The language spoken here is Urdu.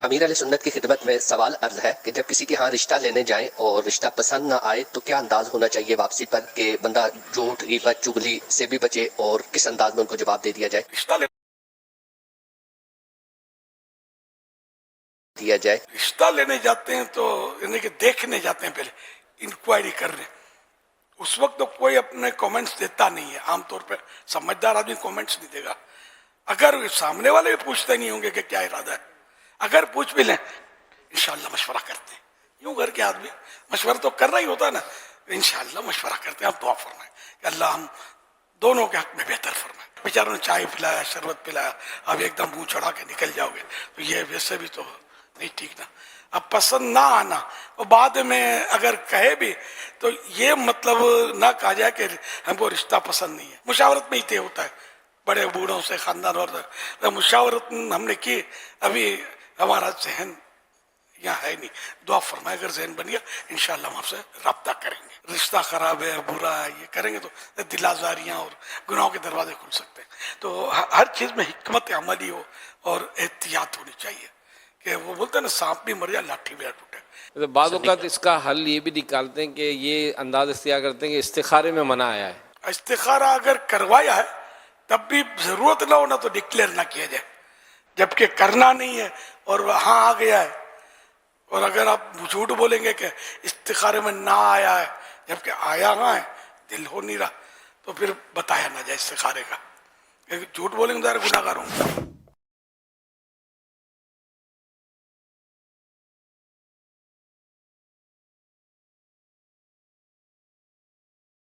امیر علیہ سنت کی خدمت میں سوال عرض ہے کہ جب کسی کے ہاں رشتہ لینے جائیں اور رشتہ پسند نہ آئے تو کیا انداز ہونا چاہیے واپسی پر کہ بندہ جھوٹ غیبت چغلی سے بھی بچے اور کس انداز میں ان کو جواب دے دیا جائے؟ رشتہ لینے جاتے ہیں تو یعنی کہ دیکھنے جاتے ہیں، پہلے انکوائری کر رہے ہیں، اس وقت تو کوئی اپنے کومنٹس دیتا نہیں ہے. عام طور پہ سمجھدار آدمی کومنٹس نہیں دے گا. اگر سامنے والے بھی پوچھتے نہیں ہوں گے کہ کیا ارادہ ہے، اگر پوچھ بھی لیں انشاءاللہ مشورہ کرتے ہیں. یوں گھر کے آدمی مشورہ تو کرنا ہی ہوتا ہے نا، انشاءاللہ مشورہ کرتے ہیں. آپ دعا فرمائیں کہ اللہ ہم دونوں کے حق میں بہتر فرمائے. بیچاروں نے چائے پلایا، شربت پلایا، اب ایک دم منہ چڑھا کے نکل جاؤ گے تو یہ ویسے بھی تو نہیں ٹھیک نا. اب پسند نہ آنا اور بعد میں اگر کہے بھی تو یہ مطلب نہ کہا جائے کہ ہم کو رشتہ پسند نہیں ہے. مشاورت میں ہی طے ہوتا ہے بڑے بوڑھوں سے، خاندان اور مشاورت ہم نے کی. ابھی ہمارا ذہن یہاں ہے نہیں. دعا فرمائے اگر ذہن بن گیا انشاءاللہ ہم آپ سے رابطہ کریں گے. رشتہ خراب ہے، برا ہے، یہ کریں گے تو دل آزاریاں اور گناہوں کے دروازے کھل سکتے ہیں. تو ہر چیز میں حکمت عملی ہو اور احتیاط ہونی چاہیے. کہ وہ بولتے ہیں نا سانپ بھی مر جائے لاٹھی بھی نہ ٹوٹے. بعض اوقات اس کا حل یہ بھی نکالتے ہیں کہ یہ انداز اختیار کرتے ہیں کہ استخارے میں منع آیا ہے. استخارہ اگر کروایا ہے تب بھی ضرورت نہ ہونا تو ڈکلیئر نہ کیا جائے، جبکہ کرنا نہیں ہے اور وہاں آ گیا ہے. اور اگر آپ جھوٹ بولیں گے کہ استخارے میں نہ آیا ہے جبکہ آیا ہاں ہے، دل ہو نہیں رہا، تو پھر بتایا نہ جائے استخارے کا. جھوٹ بولیں گے تو گناہ گار ہوں.